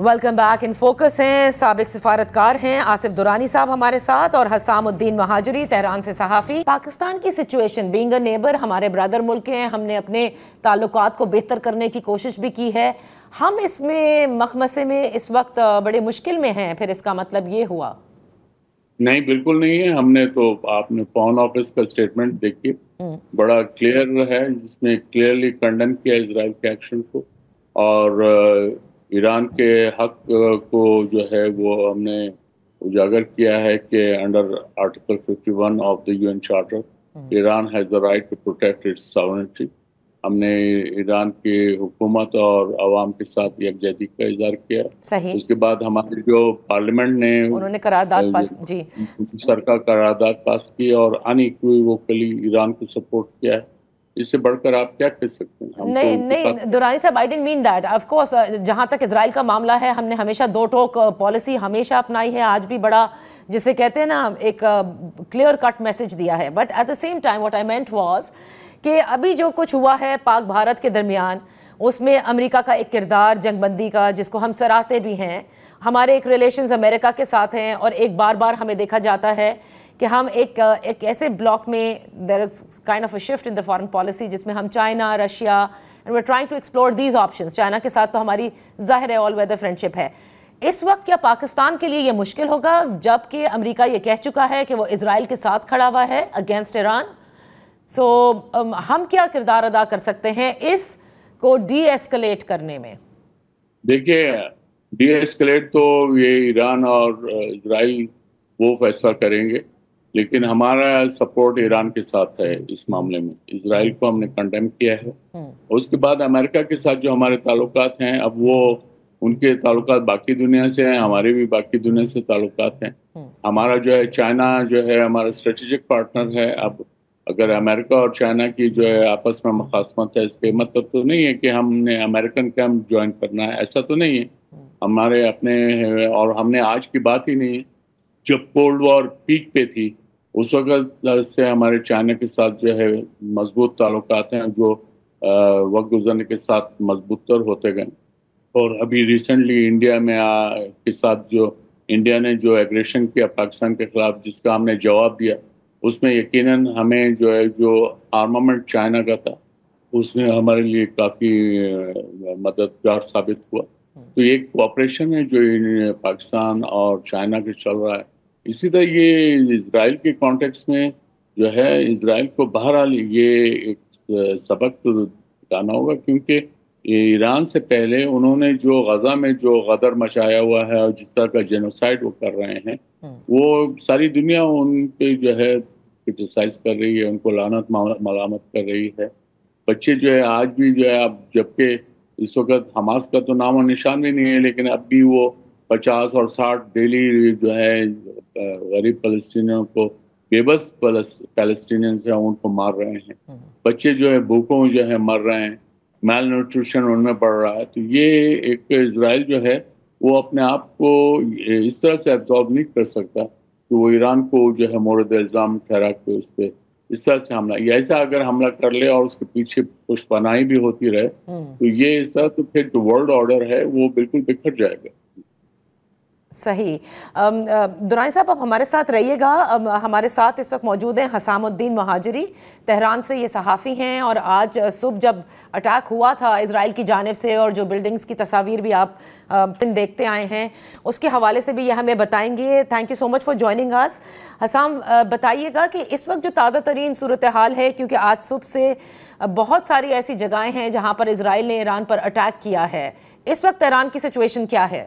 Welcome back. In focus ہیں سابق سفارتکار ہیں آصف درانی صاحب ہمارے ساتھ، اور حسام الدین مہاجری تہران سے صحافی. پاکستان کی سچویشن بینگ اے نیبر، ہمارے برادر ملک ہیں، ہم نے اپنے تعلقات کو بہتر کرنے کی کوشش بھی کی ہے. ہم اس میں مخمسے میں اس وقت بڑے مشکل میں ہیں، پھر اس کا مطلب یہ ہوا؟ نہیں، بالکل نہیں ہے. ہم نے تو آپ نے فارن آفس کا اسٹیٹمنٹ دیکھیے، بڑا کلیئر ہے، جس میں کلیئرلی کنڈم کیا اسرائیل کے ایکشن کو، اور ایران کے حق کو جو ہے وہ ہم نے اجاگر کیا ہے کہ under article 51 of the UN charter Iran has the right to protect its sovereignty. ہم نے ایران کی حکومت اور عوام کے ساتھ یکجہتی کا اظہار کیا. صحیح. اس کے بعد ہمارے جو پارلیمنٹ نے انہوں نے قرارداد پاس سرکار قرارداد پاس کی اور انیکویوکلی ایران کو سپورٹ کیا ہے. اس سے بڑھ کر آپ کیا کہہ سکتے ہیں؟ نہیں درانی صاحب، I didn't mean that. Of course, جہاں تک اسرائیل کا معاملہ ہے، ہم نے ہمیشہ دو ٹوک پالیسی ہمیشہ اپنائی ہے، آج بھی بڑا جسے کہتے ہیں نا ایک کلیئر کٹ میسج دیا ہے. But at the same time what I meant was کہ ابھی جو کچھ ہوا ہے پاک بھارت کے درمیان، اس میں امریکہ کا ایک کردار جنگ بندی کا، جس کو ہم سراہتے بھی ہیں. ہمارے ایک ریلیشنز امریکہ کے ساتھ ہیں، اور ایک بار بار ہمیں دیکھا جاتا ہے کہ ہم ایک ایسے بلاک میں there is kind of a shift in the foreign policy جس میں ہم China, Russia and we're trying to explore these options. China کے ساتھ تو ہماری ظاہر ہے all weather friendship ہے. اس وقت کیا پاکستان کے لیے یہ مشکل ہوگا، جبکہ امریکہ یہ کہہ چکا ہے کہ وہ اسرائیل کے ساتھ کھڑا ہوا ہے اگینسٹ ایران؟ سو ہم کیا کردار ادا کر سکتے ہیں اس کو ڈی ایسکلیٹ کرنے میں؟ دیکھیے، ڈی ایسکلیٹ تو یہ ایران اور اسرائیل وہ فیصلہ کریں گے، لیکن ہمارا سپورٹ ایران کے ساتھ ہے اس معاملے میں. اسرائیل کو ہم نے کنڈیم کیا ہے. اس کے بعد امریکہ کے ساتھ جو ہمارے تعلقات ہیں، اب وہ ان کے تعلقات باقی دنیا سے ہیں، ہمارے بھی باقی دنیا سے تعلقات ہیں. ہمارا جو ہے چائنا جو ہے ہمارا اسٹریٹجک پارٹنر ہے. اب اگر امریکہ اور چائنا کی جو ہے آپس میں مخاصمت ہے، اس کے مطلب تو نہیں ہے کہ ہم نے امریکن کیمپ جوائن کرنا ہے، ایسا تو نہیں ہے. ہمارے اپنے، اور ہم نے آج کی بات ہی نہیں ہے، جب کولڈ وار پیک پہ تھی اس وقت سے ہمارے چائنا کے ساتھ جو ہے مضبوط تعلقات ہیں، جو وقت گزرنے کے ساتھ مضبوط تر ہوتے گئے. اور ابھی ریسنٹلی انڈیا میں کے ساتھ جو انڈیا نے جو ایگریشن کیا پاکستان کے خلاف، جس کا ہم نے جواب دیا، اس میں یقیناً ہمیں جو ہے جو آرمامنٹ چائنا کا تھا اس میں ہمارے لیے کافی مددگار ثابت ہوا. تو یہ کوآپریشن ہے جو پاکستان اور چائنا کے چل رہا ہے. اسی طرح یہ اسرائیل کے کانٹیکس میں جو ہے اسرائیل کو بہرحال یہ ایک سبق تو سکھانا ہوگا، کیونکہ ایران سے پہلے انہوں نے جو غزہ میں جو غدر مچایا ہوا ہے اور جس طرح کا جینوسائیڈ وہ کر رہے ہیں، وہ ساری دنیا ان پہ جو ہے کرٹیسائز کر رہی ہے، ان کو لعنت ملامت کر رہی ہے. بچے جو ہے آج بھی جو ہے، اب جبکہ اس وقت حماس کا تو نام و نشان بھی نہیں ہے، لیکن اب بھی وہ 50 اور 60 ڈیلی جو ہے غریب فلسطینیوں کو، بے بس فلسطینینز ہیں، ان کو مار رہے ہیں. بچے جو ہے بھوکوں جو ہے مر رہے ہیں، میل نیوٹریشن ان میں بڑھ رہا ہے. تو یہ ایک اسرائیل جو ہے وہ اپنے آپ کو اس طرح سے ایبزارب نہیں کر سکتا کہ وہ ایران کو جو ہے مورد الزام ٹھہرا کے اس پہ اس طرح سے حملہ، یا ایسا اگر حملہ کر لے اور اس کے پیچھے پشت پناہی بھی ہوتی رہے تو یہ اس طرح تو پھر جو ورلڈ آرڈر ہے وہ بالکل بکھر جائے گا. صحیح. درانی صاحب اب ہمارے ساتھ رہیے گا. ہمارے ساتھ اس وقت موجود ہیں حسام الدین مہاجری تہران سے، یہ صحافی ہیں، اور آج صبح جب اٹیک ہوا تھا اسرائیل کی جانب سے اور جو بلڈنگز کی تصاویر بھی آپ دیکھتے آئے ہیں، اس کے حوالے سے بھی یہ ہمیں بتائیں گے. Thank you so much for joining us. Hussam بتائیے گا کہ اس وقت جو تازہ ترین صورتحال ہے، کیونکہ آج صبح سے بہت ساری ایسی جگہیں ہیں جہاں پر اسرائیل نے ایران پر اٹیک کیا ہے، اس وقت ایران کی سچویشن کیا ہے؟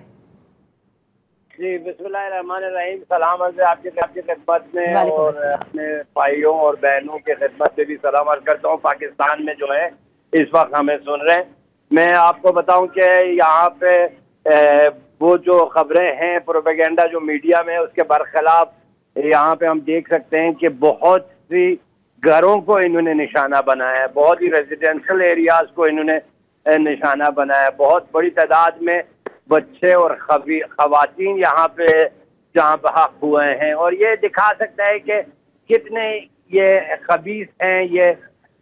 جی بسم اللہ الرحمن الرحیم. سلام عرض آپ کی خدمت میں، اور اپنے بھائیوں اور بہنوں کی خدمت میں بھی سلام عرض کرتا ہوں. پاکستان میں جو ہے اس وقت ہمیں سن رہے ہیں. میں آپ کو بتاؤں کہ یہاں پہ وہ جو خبریں ہیں پروپیگنڈا جو میڈیا میں، اس کے برخلاف یہاں پہ ہم دیکھ سکتے ہیں کہ بہت سی گھروں کو انہوں نے نشانہ بنایا ہے، بہت ہی ریزیڈینشل ایریاز کو انہوں نے نشانہ بنایا ہے. بہت بڑی تعداد میں بچے اور خواتین یہاں پہ جہاں بحق ہوئے ہیں، اور یہ دکھا سکتا ہے کہ کتنے یہ خبیث ہیں یہ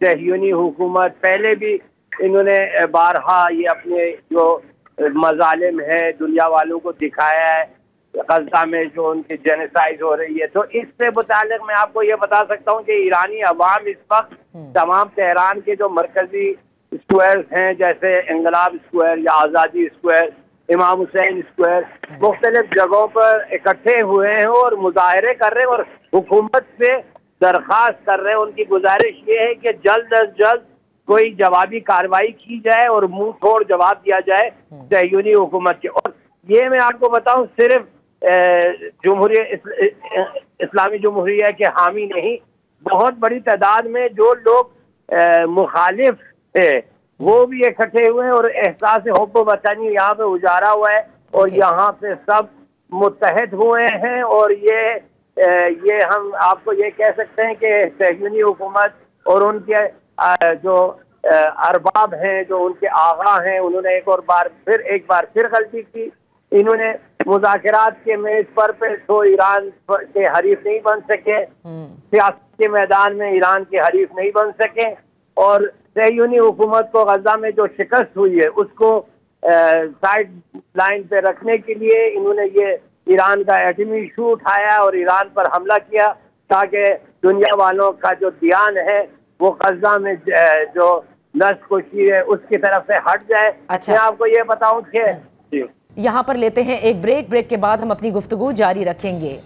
صہیونی حکومت. پہلے بھی انہوں نے بارہا یہ اپنے جو مظالم ہے دنیا والوں کو دکھایا ہے غزہ میں جو ان کی جینیسائڈ ہو رہی ہے. تو اس سے متعلق میں آپ کو یہ بتا سکتا ہوں کہ ایرانی عوام اس وقت تمام تہران کے جو مرکزی اسکوائرز ہیں جیسے انقلاب اسکوائر یا آزادی اسکوائر، امام حسین اسکوائر، مختلف جگہوں پر اکٹھے ہوئے ہیں اور مظاہرے کر رہے ہیں اور حکومت سے درخواست کر رہے ہیں. ان کی گزارش یہ ہے کہ جلد از جلد کوئی جوابی کارروائی کی جائے اور منہ توڑ جواب دیا جائے صہیونی حکومت کے. اور یہ میں آپ کو بتاؤں صرف اسلامی جمہوریہ کے حامی نہیں، بہت بڑی تعداد میں جو لوگ مخالف تھے وہ بھی اکٹھے ہوئے ہیں اور احساس حب و وطنی یہاں پہ اجاڑا ہوا ہے اور یہاں پہ سب متحد ہوئے ہیں. اور یہ ہم آپ کو یہ کہہ سکتے ہیں کہ صہیونی حکومت اور ان کے جو ارباب ہیں، جو ان کے آغا ہیں، انہوں نے ایک بار پھر غلطی کی. انہوں نے مذاکرات کے میز پر تو ایران کے حریف نہیں بن سکے، سیاست کے میدان میں ایران کے حریف نہیں بن سکے، اور صہیونی حکومت کو غزہ میں جو شکست ہوئی ہے اس کو سائڈ لائن پہ رکھنے کے لیے انہوں نے یہ ایران کا ایٹمی ایشو اٹھایا اور ایران پر حملہ کیا تاکہ دنیا والوں کا جو دھیان ہے وہ غزہ میں جو نسل کشی ہے اس کی طرف سے ہٹ جائے. میں آپ کو یہ بتاؤں کہ یہاں پر لیتے ہیں ایک بریک کے بعد ہم اپنی گفتگو جاری رکھیں گے.